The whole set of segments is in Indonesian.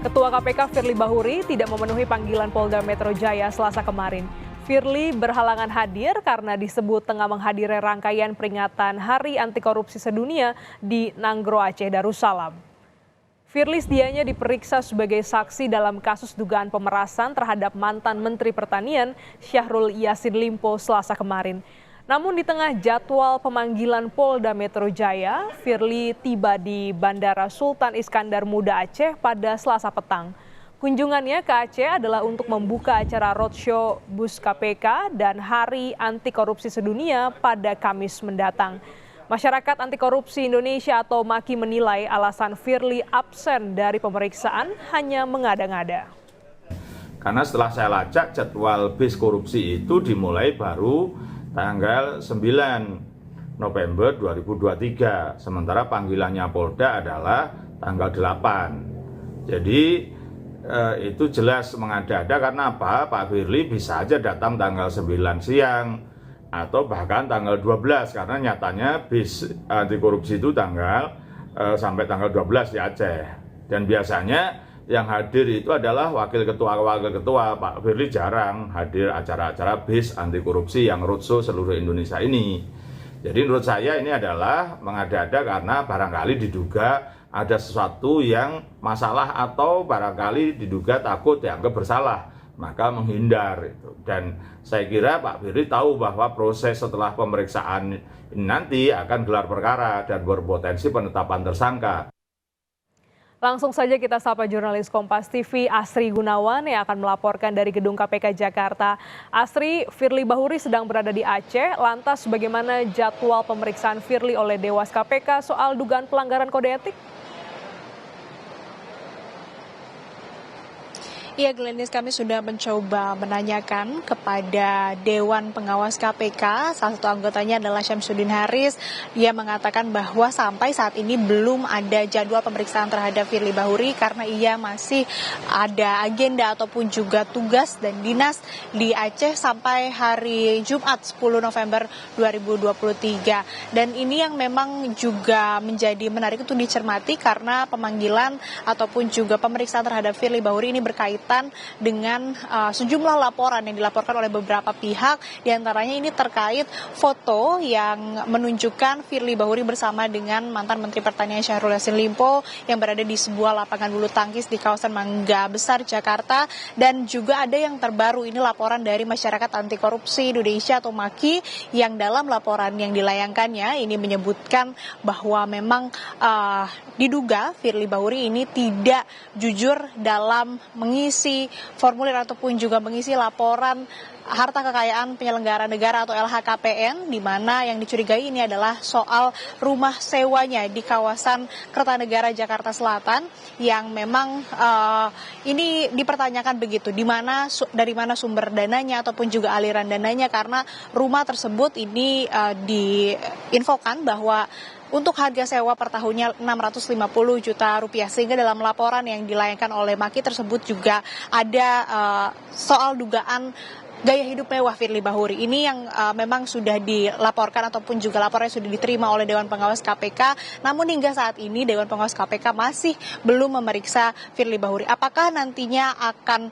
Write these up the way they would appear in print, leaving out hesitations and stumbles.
Ketua KPK Firly Bahuri tidak memenuhi panggilan Polda Metro Jaya Selasa kemarin. Firly berhalangan hadir karena disebut tengah menghadiri rangkaian peringatan Hari Anti Korupsi Sedunia di Nanggro Aceh Darussalam. Firly sedianya diperiksa sebagai saksi dalam kasus dugaan pemerasan terhadap mantan Menteri Pertanian Syahrul Yassin Limpo Selasa kemarin. Namun di tengah jadwal pemanggilan Polda Metro Jaya, Firly tiba di Bandara Sultan Iskandar Muda Aceh pada Selasa petang. Kunjungannya ke Aceh adalah untuk membuka acara roadshow BUS KPK dan Hari Anti Korupsi Sedunia pada Kamis mendatang. Masyarakat Anti Korupsi Indonesia atau MAKI menilai alasan Firly absen dari pemeriksaan hanya mengada-ngada. Karena setelah saya lacak jadwal BIS korupsi itu dimulai baru tanggal 9 November 2023, sementara panggilannya Polda adalah tanggal 8. Jadi itu jelas mengada-ada karena apa? Pak Firly bisa aja datang tanggal 9 siang atau bahkan tanggal 12 karena nyatanya BIS anti korupsi itu sampai tanggal 12 di Aceh. Dan biasanya yang hadir itu adalah wakil ketua. Pak Firly jarang hadir acara-acara BIS anti korupsi yang roadshow seluruh Indonesia ini. Jadi menurut saya ini adalah mengada-ada karena barangkali diduga ada sesuatu yang masalah atau barangkali diduga takut dianggap bersalah, maka menghindar. Dan saya kira Pak Firly tahu bahwa proses setelah pemeriksaan ini nanti akan gelar perkara dan berpotensi penetapan tersangka. Langsung saja kita sapa jurnalis Kompas TV Asri Gunawan yang akan melaporkan dari Gedung KPK Jakarta. Asri, Firly Bahuri sedang berada di Aceh. Lantas bagaimana jadwal pemeriksaan Firly oleh Dewas KPK soal dugaan pelanggaran kode etik? Iya, Glenis, kami sudah mencoba menanyakan kepada Dewan Pengawas KPK. Salah satu anggotanya adalah Syamsuddin Haris. Dia mengatakan bahwa sampai saat ini belum ada jadwal pemeriksaan terhadap Firly Bahuri karena ia masih ada agenda ataupun juga tugas dan dinas di Aceh sampai hari Jumat 10 November 2023. Dan ini yang memang juga menjadi menarik untuk dicermati karena pemanggilan ataupun juga pemeriksaan terhadap Firly Bahuri ini berkaitan dengan sejumlah laporan yang dilaporkan oleh beberapa pihak, diantaranya ini terkait foto yang menunjukkan Firly Bahuri bersama dengan mantan Menteri Pertanian Syahrul Yassin Limpo yang berada di sebuah lapangan bulu tangkis di kawasan Mangga Besar, Jakarta. Dan juga ada yang terbaru, ini laporan dari Masyarakat Anti Korupsi Indonesia atau MAKI yang dalam laporan yang dilayangkannya ini menyebutkan bahwa memang diduga Firly Bahuri ini tidak jujur dalam mengisi formulir ataupun juga mengisi laporan harta kekayaan penyelenggara negara atau LHKPN, di mana yang dicurigai ini adalah soal rumah sewanya di kawasan Kertanegara Jakarta Selatan yang memang ini dipertanyakan begitu, dari mana sumber dananya ataupun juga aliran dananya, karena rumah tersebut ini diinfokan bahwa untuk harga sewa per tahunnya 650 juta rupiah, sehingga dalam laporan yang dilayangkan oleh MAKI tersebut juga ada soal dugaan gaya hidup mewah Firly Bahuri. Ini yang memang sudah dilaporkan ataupun juga laporannya sudah diterima oleh Dewan Pengawas KPK. Namun hingga saat ini Dewan Pengawas KPK masih belum memeriksa Firly Bahuri. Apakah nantinya akan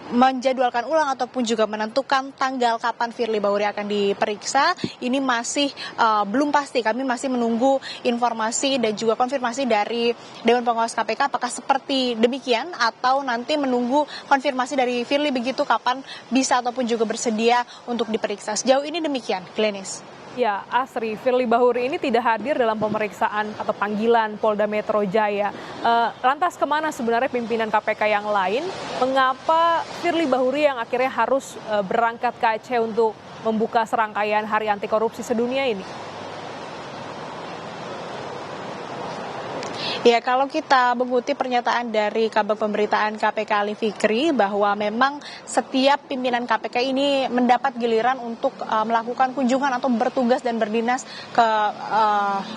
menjadwalkan ulang ataupun juga menentukan tanggal kapan Firly Bahuri akan diperiksa, ini masih belum pasti. Kami masih menunggu informasi dan juga konfirmasi dari Dewan Pengawas KPK apakah seperti demikian atau nanti menunggu konfirmasi dari Firly begitu kapan bisa ataupun juga bersedia untuk diperiksa. Sejauh ini demikian, Glenis. Ya, Asri, Firly Bahuri ini tidak hadir dalam pemeriksaan atau panggilan Polda Metro Jaya. Lantas kemana sebenarnya pimpinan KPK yang lain? Mengapa Firly Bahuri yang akhirnya harus berangkat ke Aceh untuk membuka serangkaian Hari Anti Korupsi Sedunia ini? Ya, kalau kita mengutip pernyataan dari Kabag Pemberitaan KPK Ali Fikri bahwa memang setiap pimpinan KPK ini mendapat giliran untuk melakukan kunjungan atau bertugas dan berdinas ke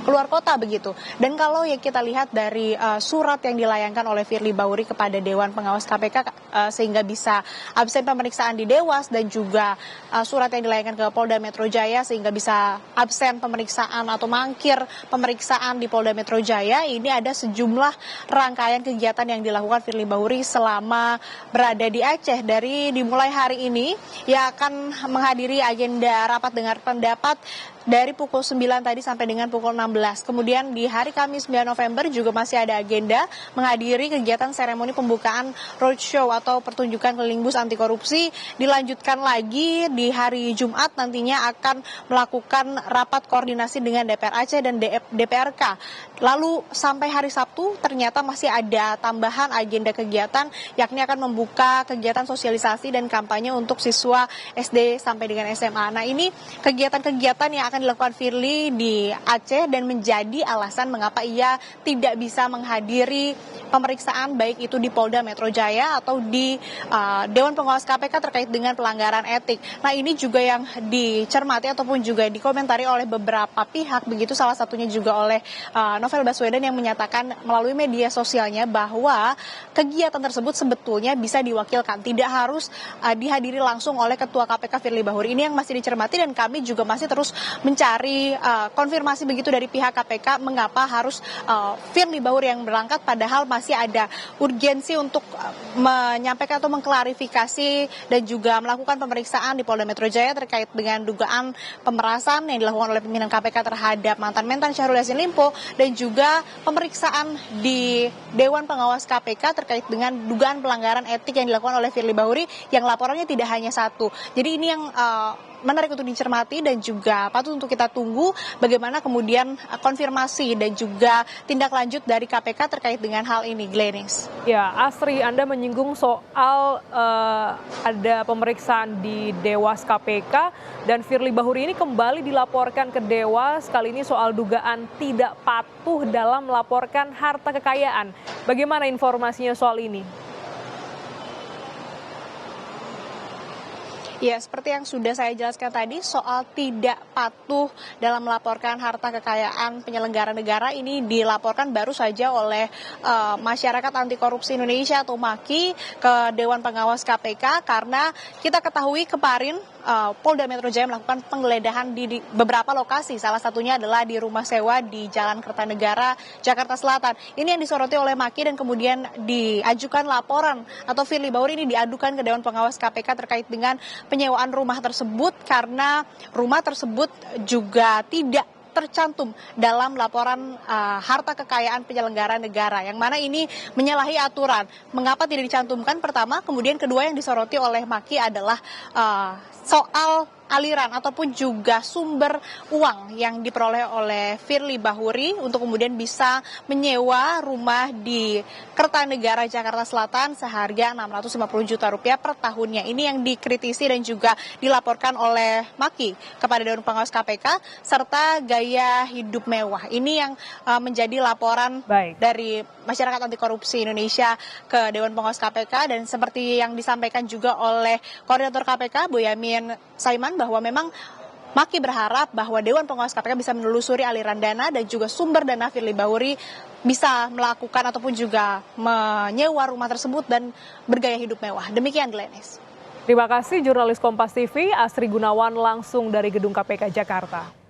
keluar kota begitu. Dan kalau ya kita lihat dari surat yang dilayangkan oleh Firly Bahuri kepada Dewan Pengawas KPK sehingga bisa absen pemeriksaan di Dewas, dan juga surat yang dilayangkan ke Polda Metro Jaya sehingga bisa absen pemeriksaan atau mangkir pemeriksaan di Polda Metro Jaya, ini ada ada sejumlah rangkaian kegiatan yang dilakukan Firly Bahuri selama berada di Aceh. Dari dimulai hari ini, ia akan menghadiri agenda rapat dengar pendapat dari pukul 9 tadi sampai dengan pukul 16. Kemudian di hari Kamis 9 November juga masih ada agenda menghadiri kegiatan seremoni pembukaan roadshow atau pertunjukan keliling bus anti korupsi. Dilanjutkan lagi di hari Jumat nantinya akan melakukan rapat koordinasi dengan DPR Aceh dan DPRK. Lalu sampai hari Sabtu ternyata masih ada tambahan agenda kegiatan, yakni akan membuka kegiatan sosialisasi dan kampanye untuk siswa SD sampai dengan SMA. Nah, ini kegiatan-kegiatan yang akan dilakukan Firly di Aceh dan menjadi alasan mengapa ia tidak bisa menghadiri pemeriksaan baik itu di Polda Metro Jaya atau di Dewan Pengawas KPK terkait dengan pelanggaran etik. Nah, ini juga yang dicermati ataupun juga dikomentari oleh beberapa pihak, begitu salah satunya juga oleh Novel Baswedan yang menyatakan melalui media sosialnya bahwa kegiatan tersebut sebetulnya bisa diwakilkan, tidak harus dihadiri langsung oleh Ketua KPK Firly Bahuri. Ini yang masih dicermati dan kami juga masih terus mencari konfirmasi begitu dari pihak KPK mengapa harus Firly Bahuri yang berangkat, padahal masih ada urgensi untuk menyampaikan atau mengklarifikasi dan juga melakukan pemeriksaan di Polda Metro Jaya terkait dengan dugaan pemerasan yang dilakukan oleh pimpinan KPK terhadap mantan Mentan Syahrul Yassin Limpo dan juga pemeriksaan di Dewan Pengawas KPK terkait dengan dugaan pelanggaran etik yang dilakukan oleh Firly Bahuri yang laporannya tidak hanya satu. Jadi ini yang menarik untuk dicermati dan juga patut untuk kita tunggu bagaimana kemudian konfirmasi dan juga tindak lanjut dari KPK terkait dengan hal ini, Glenis. Ya, Asri, Anda menyinggung soal ada pemeriksaan di Dewas KPK dan Firly Bahuri ini kembali dilaporkan ke Dewas, kali ini soal dugaan tidak patuh dalam melaporkan harta kekayaan. Bagaimana informasinya soal ini? Ya, seperti yang sudah saya jelaskan tadi, soal tidak patuh dalam melaporkan harta kekayaan penyelenggara negara ini dilaporkan baru saja oleh Masyarakat Anti Korupsi Indonesia atau MAKI ke Dewan Pengawas KPK karena kita ketahui kemarin Polda Metro Jaya melakukan penggeledahan di beberapa lokasi, salah satunya adalah di rumah sewa di Jalan Kertanegara, Jakarta Selatan. Ini yang disoroti oleh MAKI dan kemudian diajukan laporan atau Firly Bahuri ini diadukan ke Dewan Pengawas KPK terkait dengan penyewaan rumah tersebut karena rumah tersebut juga tidak tercantum dalam laporan harta kekayaan penyelenggara negara, yang mana ini menyalahi aturan. Mengapa tidak dicantumkan? Pertama, kemudian kedua yang disoroti oleh MAKI adalah soal aliran ataupun juga sumber uang yang diperoleh oleh Firly Bahuri untuk kemudian bisa menyewa rumah di Kertanegara Jakarta Selatan seharga Rp650 juta per tahunnya. Ini yang dikritisi dan juga dilaporkan oleh MAKI kepada Dewan Pengawas KPK serta gaya hidup mewah. Ini yang menjadi laporan dari Masyarakat Anti Korupsi Indonesia ke Dewan Pengawas KPK, dan seperti yang disampaikan juga oleh Koordinator KPK Boyamin Saiman bahwa memang MAKI berharap bahwa Dewan Pengawas KPK bisa menelusuri aliran dana dan juga sumber dana Firly Bahuri bisa melakukan ataupun juga menyewa rumah tersebut dan bergaya hidup mewah. Demikian, Glenis. Terima kasih jurnalis Kompas TV Asri Gunawan langsung dari Gedung KPK Jakarta.